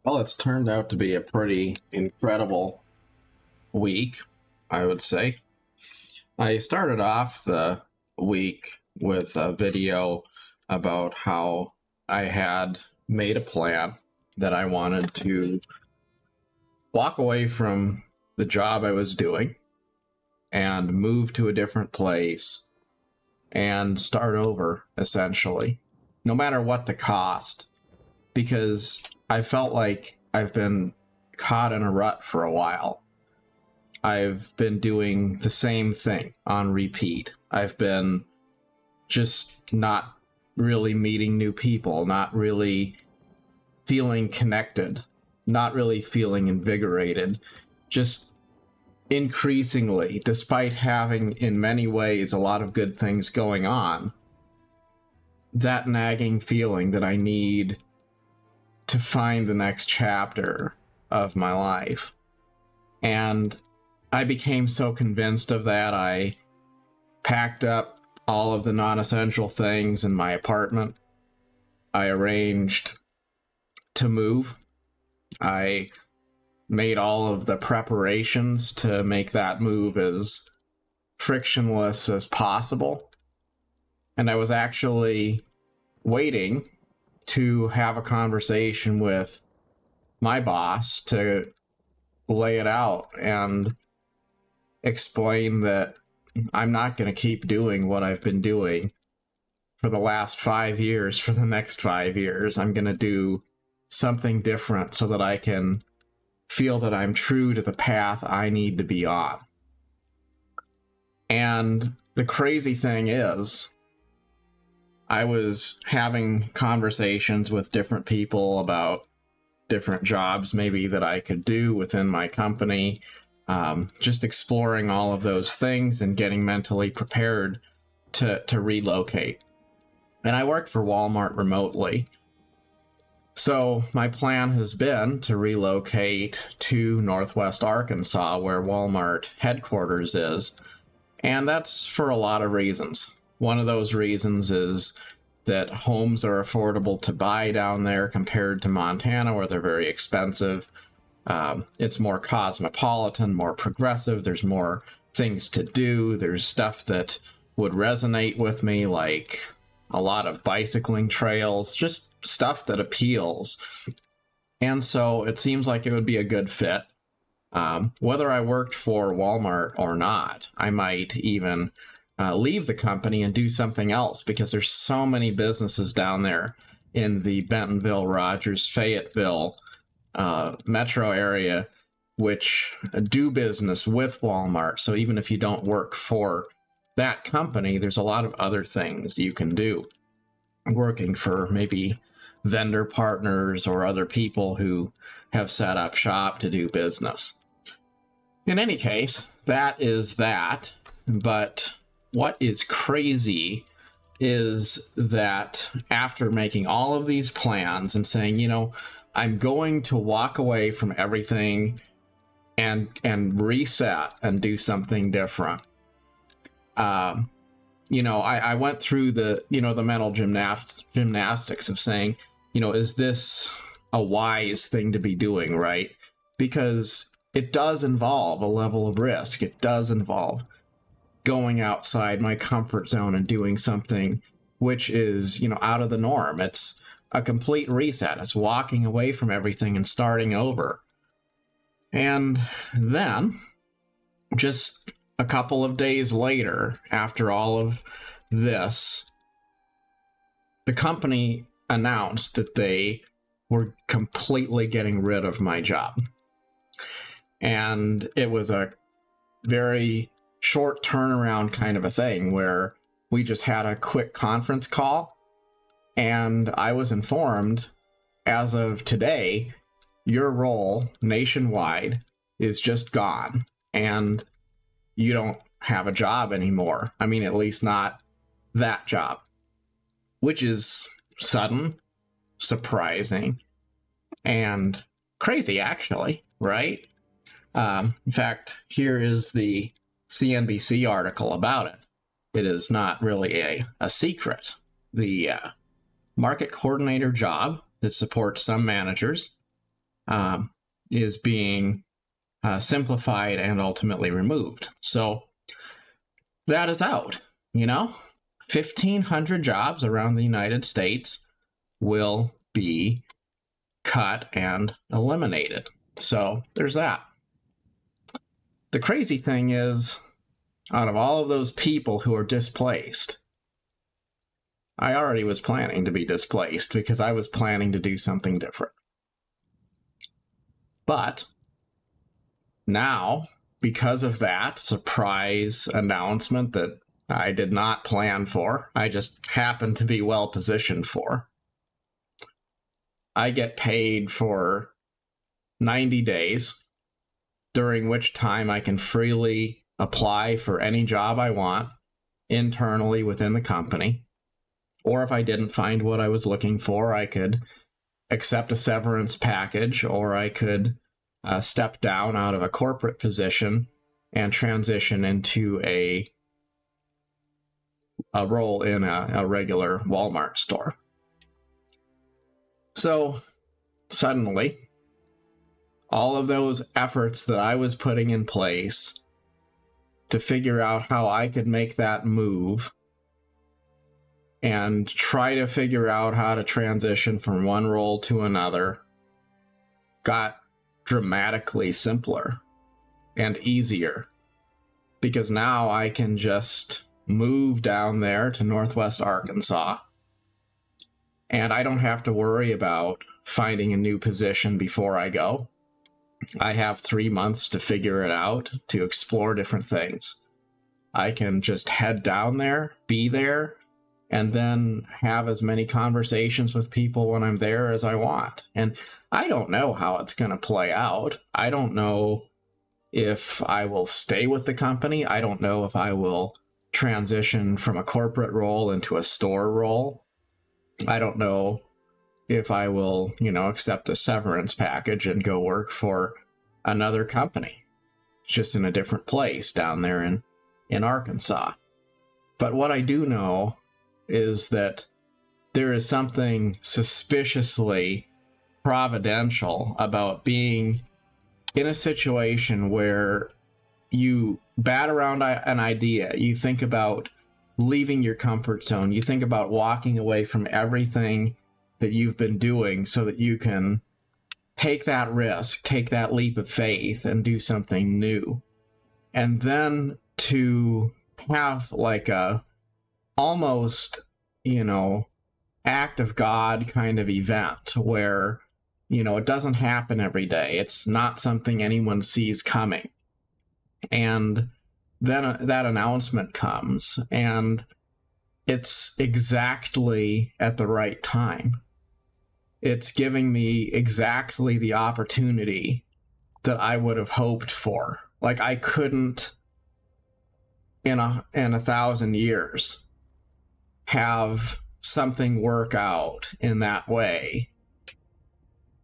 Well, it's turned out to be a pretty incredible week, I would say. I started off the week with a video about how I had made a plan that I wanted to walk away from the job I was doing and move to a different place and start over, essentially, no matter what the cost, because I felt like I've been caught in a rut for a while. I've been doing the same thing on repeat. I've been just not really meeting new people, not really feeling connected, not really feeling invigorated, just increasingly, despite having in many ways a lot of good things going on, that nagging feeling that I need to find the next chapter of my life. And I became so convinced of that, I packed up all of the non-essential things in my apartment. I arranged to move. I made all of the preparations to make that move as frictionless as possible. And I was actually waiting to have a conversation with my boss to lay it out and explain that I'm not going to keep doing what I've been doing for the last 5 years, for the next 5 years. I'm going to do something different so that I can feel that I'm true to the path I need to be on. And the crazy thing is, I was having conversations with different people about different jobs maybe that I could do within my company, just exploring all of those things and getting mentally prepared to relocate. And I work for Walmart remotely. So my plan has been to relocate to Northwest Arkansas, where Walmart headquarters is. And that's for a lot of reasons. One of those reasons is that homes are affordable to buy down there compared to Montana, where they're very expensive. It's more cosmopolitan, more progressive. There's more things to do. There's stuff that would resonate with me, like a lot of bicycling trails, just stuff that appeals. And so it seems like it would be a good fit. Whether I worked for Walmart or not, I might even leave the company and do something else, because there's so many businesses down there in the Bentonville, Rogers, Fayetteville metro area which do business with Walmart. So even if you don't work for that company, there's a lot of other things you can do working for maybe vendor partners or other people who have set up shop to do business. In any case, that is that. But what is crazy is that after making all of these plans and saying, I'm going to walk away from everything and reset and do something different. I went through the mental gymnastics of saying, is this a wise thing to be doing, right? Because it does involve a level of risk. It does involve going outside my comfort zone and doing something which is, out of the norm. It's a complete reset. It's walking away from everything and starting over. And then, just a couple of days later, after all of this, the company announced that they were completely getting rid of my job. And it was a very short turnaround kind of a thing where we just had a quick conference call, and I was informed, as of today, your role nationwide is just gone, and you don't have a job anymore. I mean, at least not that job, which is sudden, surprising, and crazy, actually, right? In fact, here is the CNBC article about it. It is not really a secret. The market coordinator job that supports some managers is being simplified and ultimately removed. So that is out, 1,500 jobs around the United States will be cut and eliminated. So there's that. The crazy thing is, out of all of those people who are displaced, I already was planning to be displaced because I was planning to do something different. But now, because of that surprise announcement that I did not plan for, I just happened to be well positioned for, I get paid for 90 days, during which time I can freely apply for any job I want internally within the company. Or if I didn't find what I was looking for, I could accept a severance package, or I could step down out of a corporate position and transition into a role in a regular Walmart store. So suddenly, all of those efforts that I was putting in place to figure out how I could make that move and try to figure out how to transition from one role to another got dramatically simpler and easier, because now I can just move down there to Northwest Arkansas, and I don't have to worry about finding a new position before I go. I have 3 months to figure it out, to explore different things. I can just head down there, be there, and then have as many conversations with people when I'm there as I want. And I don't know how it's going to play out. I don't know if I will stay with the company. I don't know if I will transition from a corporate role into a store role. I don't know if I will, accept a severance package and go work for another company, just in a different place down there in Arkansas. But what I do know is that there is something suspiciously providential about being in a situation where you bat around an idea, you think about leaving your comfort zone, you think about walking away from everything that you've been doing so that you can take that risk, take that leap of faith and do something new. And then to have like a almost, act of God kind of event where, it doesn't happen every day. It's not something anyone sees coming. And then that announcement comes, and it's exactly at the right time. It's giving me exactly the opportunity that I would have hoped for. Like, I couldn't in 1,000 years have something work out in that way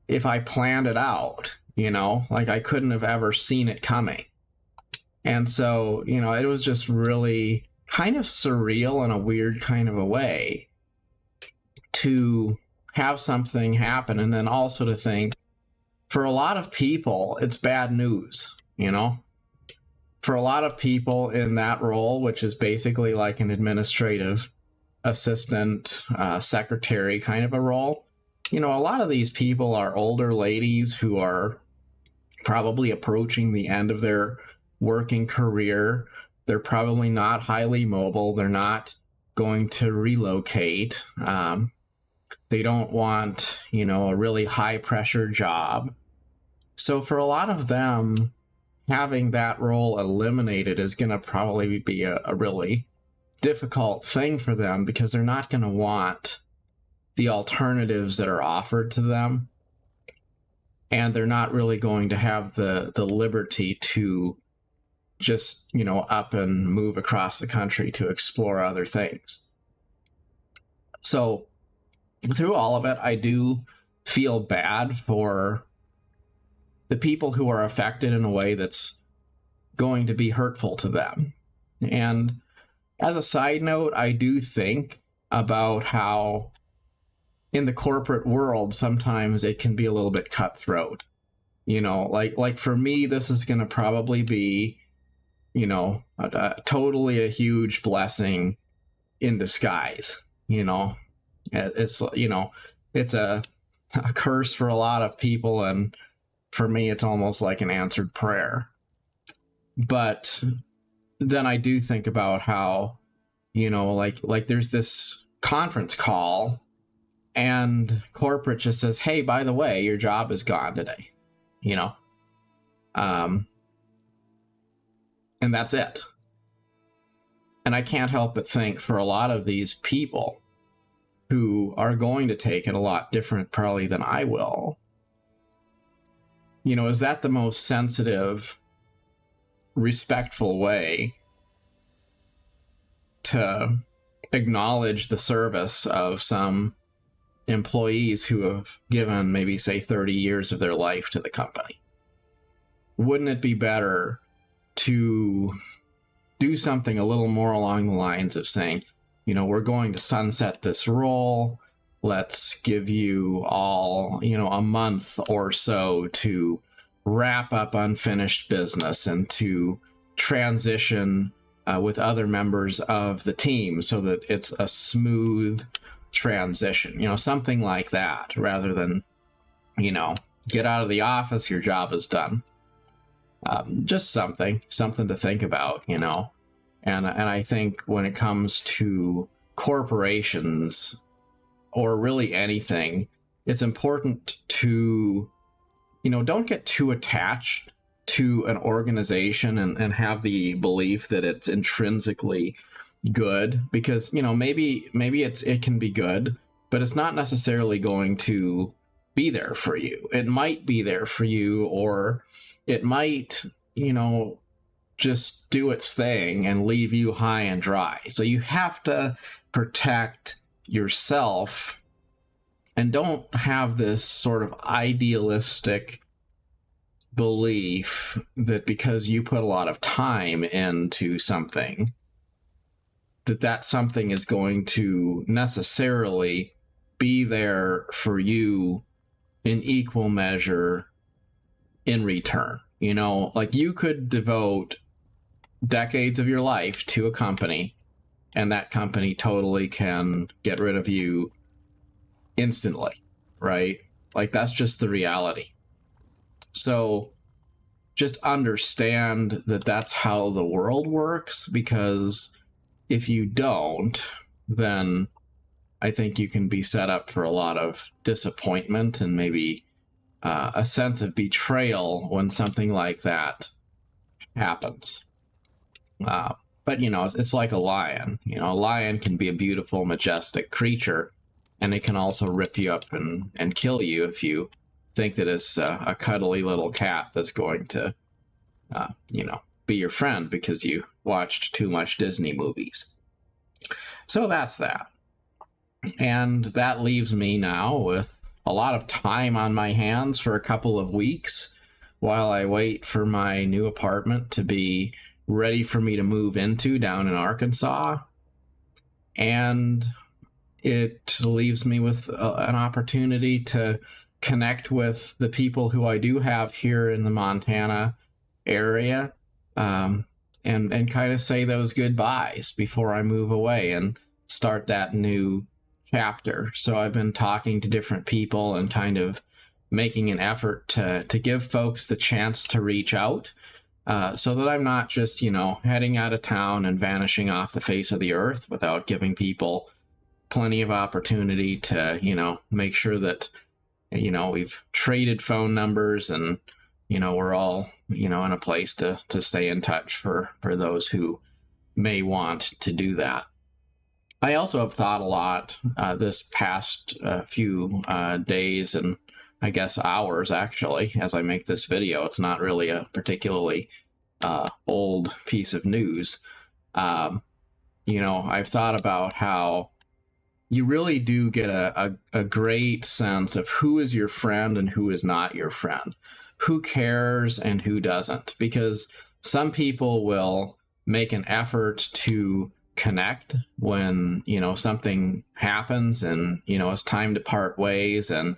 if I planned it out, like I couldn't have ever seen it coming. And so, it was just really kind of surreal in a weird kind of a way to have something happen, and then also to think, for a lot of people, it's bad news, For a lot of people in that role, which is basically like an administrative assistant, secretary kind of a role, a lot of these people are older ladies who are probably approaching the end of their working career. They're probably not highly mobile. They're not going to relocate. They don't want, a really high pressure job. So for a lot of them, having that role eliminated is going to probably be a really difficult thing for them, because they're not going to want the alternatives that are offered to them. And they're not really going to have the liberty to just, up and move across the country to explore other things. So through all of it, I do feel bad for the people who are affected in a way that's going to be hurtful to them. And as a side note, I do think about how in the corporate world, sometimes it can be a little bit cutthroat. Like for me, this is going to probably be, totally a huge blessing in disguise. It's, it's a curse for a lot of people. And for me, it's almost like an answered prayer. But then I do think about how, like there's this conference call and corporate just says, hey, by the way, your job is gone today, you know? And that's it. And I can't help but think for a lot of these people who are going to take it a lot different probably than I will, is that the most sensitive, respectful way to acknowledge the service of some employees who have given maybe, say, 30 years of their life to the company? Wouldn't it be better to do something a little more along the lines of saying, we're going to sunset this role. Let's give you all, a month or so to wrap up unfinished business and to transition with other members of the team so that it's a smooth transition, something like that, rather than, get out of the office, your job is done. Just something to think about, and I think when it comes to corporations or really anything, it's important to, don't get too attached to an organization and have the belief that it's intrinsically good, because, maybe it can be good, but it's not necessarily going to be there for you. It might be there for you, or it might, just do its thing and leave you high and dry. So you have to protect yourself and don't have this sort of idealistic belief that because you put a lot of time into something, that something is going to necessarily be there for you in equal measure in return. Like you could devote decades of your life to a company, and that company totally can get rid of you instantly, right? Like that's just the reality. So just understand that that's how the world works, because if you don't, then I think you can be set up for a lot of disappointment and maybe a sense of betrayal when something like that happens. But, it's like a lion. A lion can be a beautiful, majestic creature, and it can also rip you up and kill you if you think that it's a cuddly little cat that's going to, be your friend because you watched too much Disney movies. So that's that. And that leaves me now with a lot of time on my hands for a couple of weeks while I wait for my new apartment to be ready for me to move into down in Arkansas. And it leaves me with an opportunity to connect with the people who I do have here in the Montana area, and kind of say those goodbyes before I move away and start that new chapter. So I've been talking to different people and kind of making an effort to give folks the chance to reach out, so that I'm not just, heading out of town and vanishing off the face of the earth without giving people plenty of opportunity to, make sure that, we've traded phone numbers and, we're all, in a place to stay in touch for those who may want to do that. I also have thought a lot this past few days and I guess hours, actually, as I make this video. It's not really a particularly old piece of news. I've thought about how you really do get a great sense of who is your friend and who is not your friend, who cares and who doesn't, because some people will make an effort to connect when something happens and it's time to part ways, and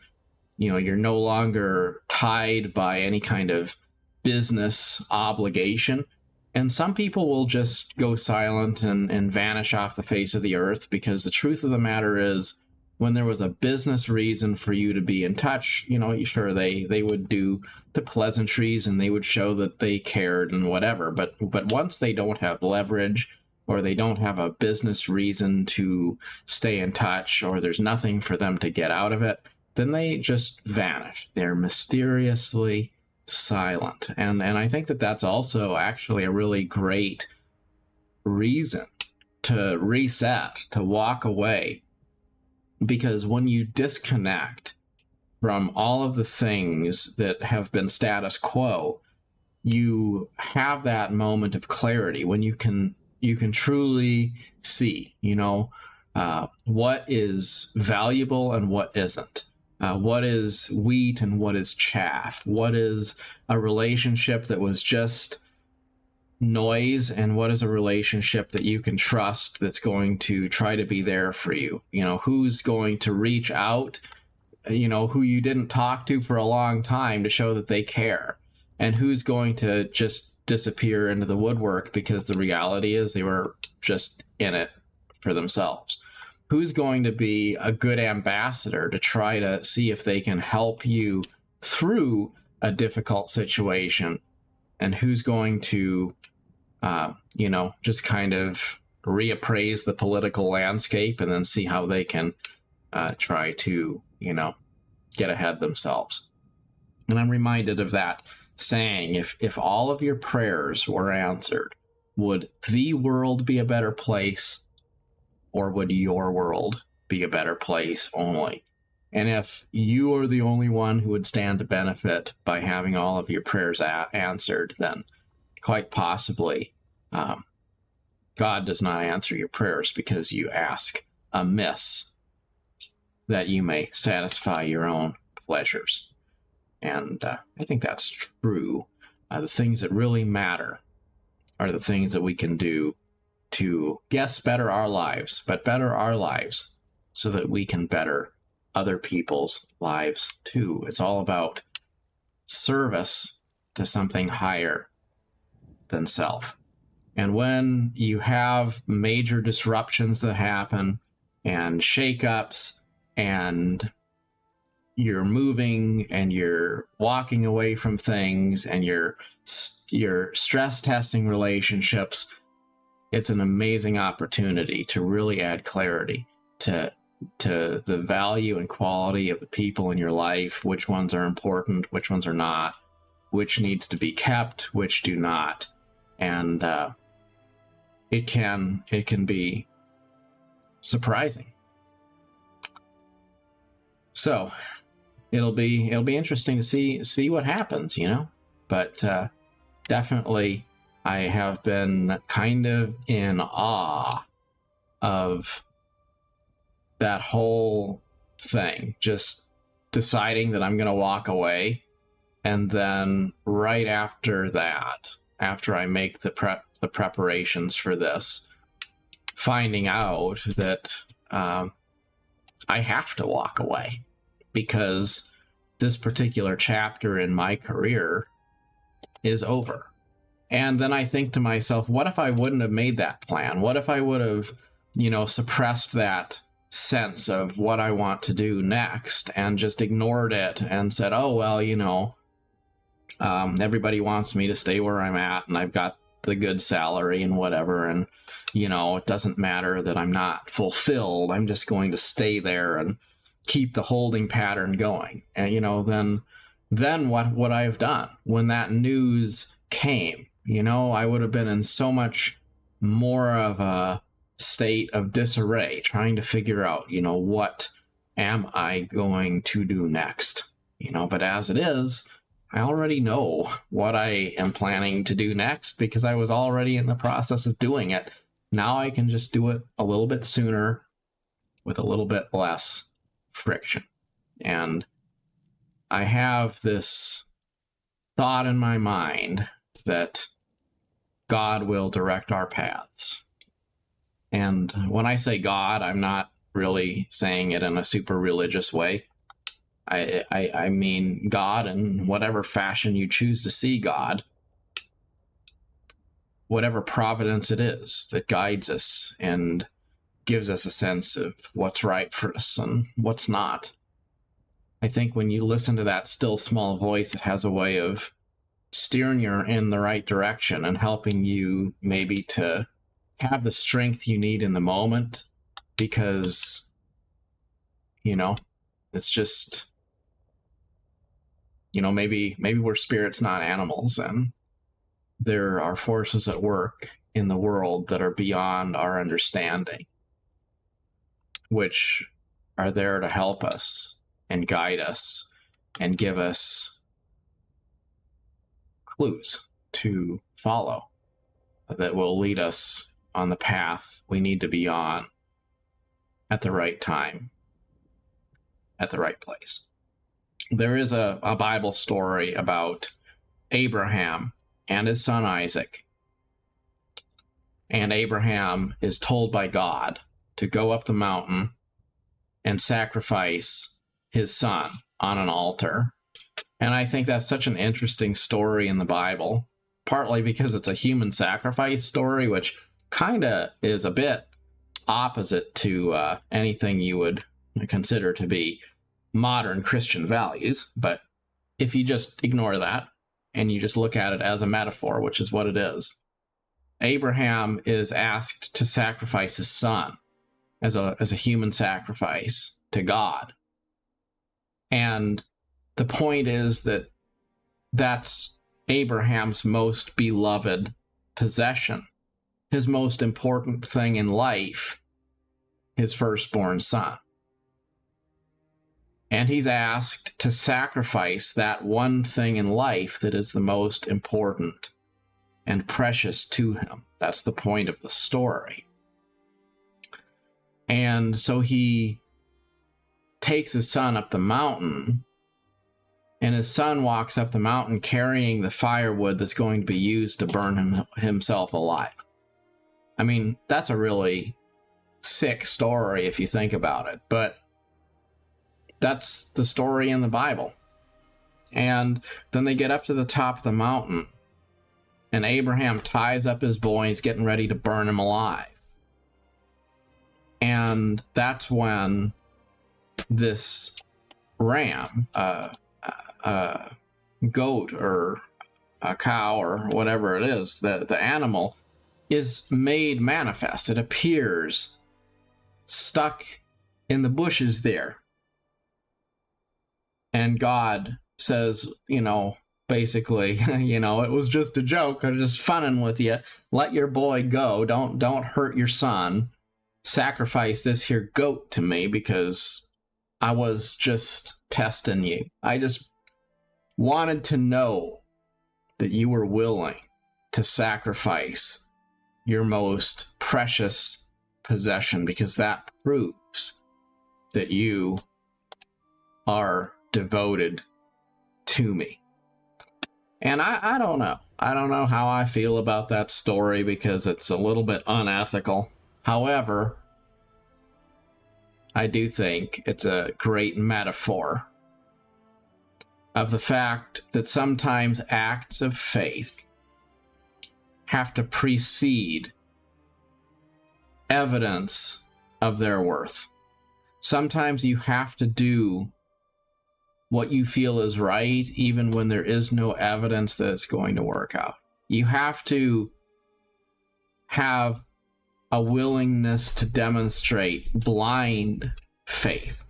you're no longer tied by any kind of business obligation. And some people will just go silent and vanish off the face of the earth, because the truth of the matter is, when there was a business reason for you to be in touch, sure, they would do the pleasantries and they would show that they cared and whatever. But once they don't have leverage, or they don't have a business reason to stay in touch, or there's nothing for them to get out of it, then they just vanish. They're mysteriously silent. And I think that that's also actually a really great reason to reset, to walk away. Because when you disconnect from all of the things that have been status quo, you have that moment of clarity when you can truly see, what is valuable and what isn't. What is wheat and what is chaff? What is a relationship that was just noise, and what is a relationship that you can trust that's going to try to be there for you? Who's going to reach out, who you didn't talk to for a long time to show that they care, and who's going to just disappear into the woodwork because the reality is they were just in it for themselves. Who's going to be a good ambassador to try to see if they can help you through a difficult situation, and who's going to just kind of reappraise the political landscape and then see how they can try to, get ahead themselves. And I'm reminded of that saying, if all of your prayers were answered, would the world be a better place, or would your world be a better place only? And if you are the only one who would stand to benefit by having all of your prayers answered, then quite possibly God does not answer your prayers because you ask amiss, that you may satisfy your own pleasures. And I think that's true. The things that really matter are the things that we can do to, yes, better our lives, but better our lives so that we can better other people's lives too. It's all about service to something higher than self. And when you have major disruptions that happen and shakeups, and you're moving and you're walking away from things and you're stress testing relationships, it's an amazing opportunity to really add clarity to the value and quality of the people in your life, which ones are important, which ones are not, which needs to be kept, which do not. And it can be surprising. So it'll be interesting to see what happens, But definitely, I have been kind of in awe of that whole thing. Just deciding that I'm going to walk away, and then right after that, after I make the preparations for this, finding out that I have to walk away because this particular chapter in my career is over. And then I think to myself, what if I wouldn't have made that plan? What if I would have, suppressed that sense of what I want to do next and just ignored it and said, oh, well, everybody wants me to stay where I'm at, and I've got the good salary and whatever, and it doesn't matter that I'm not fulfilled. I'm just going to stay there and keep the holding pattern going. And then what would I have done when that news came? I would have been in so much more of a state of disarray, trying to figure out, what am I going to do next? But as it is, I already know what I am planning to do next because I was already in the process of doing it. Now I can just do it a little bit sooner with a little bit less friction. And I have this thought in my mind that God will direct our paths. And when I say God, I'm not really saying it in a super religious way. I mean God in whatever fashion you choose to see God, whatever providence it is that guides us and gives us a sense of what's right for us and what's not. I think when you listen to that still small voice, it has a way of steering you in the right direction and helping you maybe to have the strength you need in the moment, because, it's just, maybe we're spirits, not animals, and there are forces at work in the world that are beyond our understanding, which are there to help us and guide us and give us clues to follow that will lead us on the path we need to be on at the right time, at the right place. There is a Bible story about Abraham and his son Isaac. And Abraham is told by God to go up the mountain and sacrifice his son on an altar. And I think that's such an interesting story in the Bible, partly because it's a human sacrifice story, which kind of is a bit opposite to anything you would consider to be modern Christian values. But if you just ignore that and you just look at it as a metaphor, which is what it is, Abraham is asked to sacrifice his son as a human sacrifice to God. And the point is that that's Abraham's most beloved possession, his most important thing in life, his firstborn son. And he's asked to sacrifice that one thing in life that is the most important and precious to him. That's the point of the story. And so he takes his son up the mountain, and his son walks up the mountain carrying the firewood that's going to be used to burn himself alive. I mean, that's a really sick story if you think about it, but that's the story in the Bible. And then they get up to the top of the mountain, and Abraham ties up his boy. He's getting ready to burn him alive. And that's when this ram, goat or a cow or whatever it is, the animal is made manifest. It appears stuck in the bushes there. And God says, basically, it was just a joke. I'm just funning with you. Let your boy go. Don't hurt your son. Sacrifice this here goat to me because I was just testing you. I just wanted to know that you were willing to sacrifice your most precious possession, because that proves that you are devoted to me. And I don't know. I don't know how I feel about that story because it's a little bit unethical. However, I do think it's a great metaphor of the fact that sometimes acts of faith have to precede evidence of their worth. Sometimes you have to do what you feel is right, even when there is no evidence that it's going to work out. You have to have a willingness to demonstrate blind faith,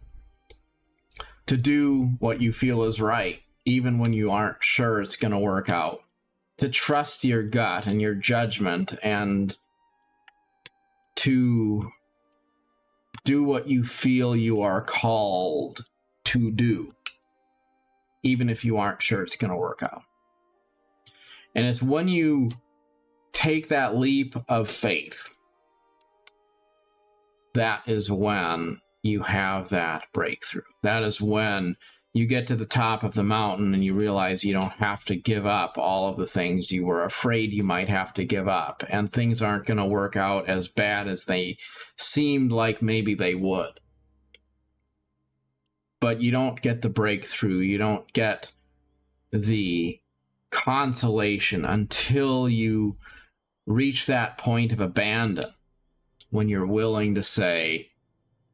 to do what you feel is right, even when you aren't sure it's going to work out, to trust your gut and your judgment, and to do what you feel you are called to do, even if you aren't sure it's going to work out. And it's when you take that leap of faith, that is when you have that breakthrough. That is when you get to the top of the mountain and you realize you don't have to give up all of the things you were afraid you might have to give up, and things aren't going to work out as bad as they seemed like maybe they would. but you don't get the breakthrough. You don't get the consolation until you reach that point of abandon, when you're willing to say,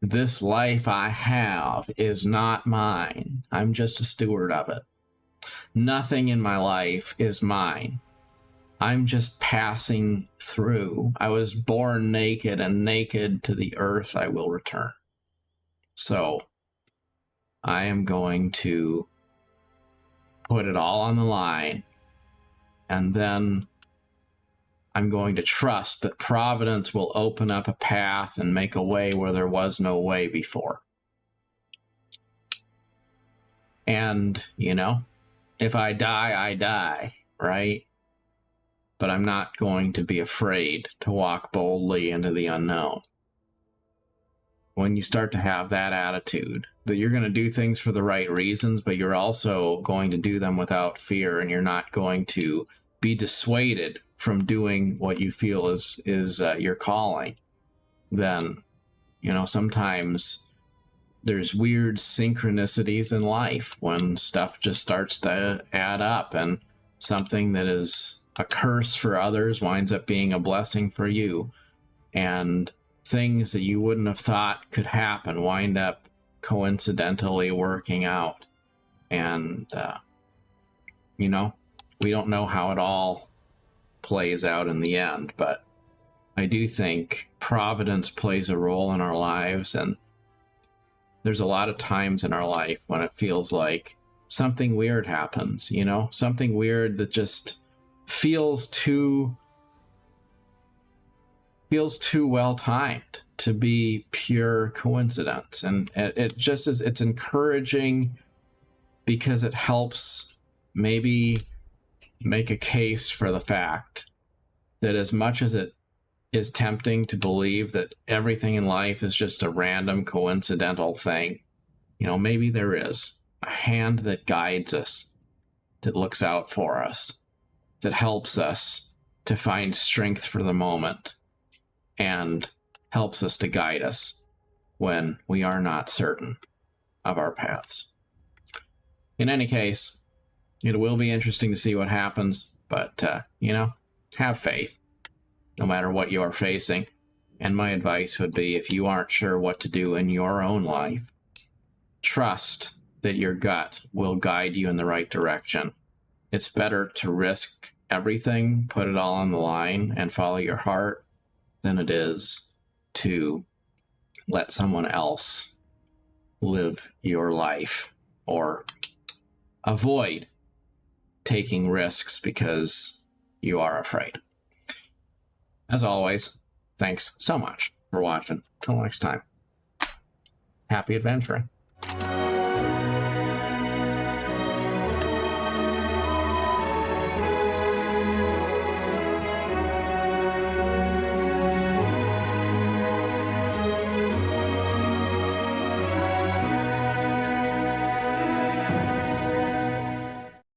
this life I have is not mine. I'm just a steward of it. Nothing in my life is mine. I'm just passing through. I was born naked, and naked to the earth I will return. So I am going to put it all on the line, and then I'm going to trust that Providence will open up a path and make a way where there was no way before. And, you know, if I die, I die, right? But I'm not going to be afraid to walk boldly into the unknown. When you start to have that attitude, that you're going to do things for the right reasons, but you're also going to do them without fear, and you're not going to be dissuaded from doing what you feel is your calling, then, you know, sometimes there's weird synchronicities in life when stuff just starts to add up, and something that is a curse for others winds up being a blessing for you, and things that you wouldn't have thought could happen wind up coincidentally working out. And you know, we don't know how it all plays out in the end, but I do think Providence plays a role in our lives, and there's a lot of times in our life when it feels like something weird happens, you know, something weird that just feels too well timed to be pure coincidence. And it just is, it's encouraging because it helps maybe make a case for the fact that, as much as it is tempting to believe that everything in life is just a random coincidental thing, you know, maybe there is a hand that guides us, that looks out for us, that helps us to find strength for the moment, and helps us to guide us when we are not certain of our paths. In any case, it will be interesting to see what happens, but, you know, have faith, no matter what you are facing. And my advice would be, if you aren't sure what to do in your own life, trust that your gut will guide you in the right direction. It's better to risk everything, put it all on the line, and follow your heart, than it is to let someone else live your life, or avoid taking risks because you are afraid. As always, thanks so much for watching. Till next time, happy adventuring.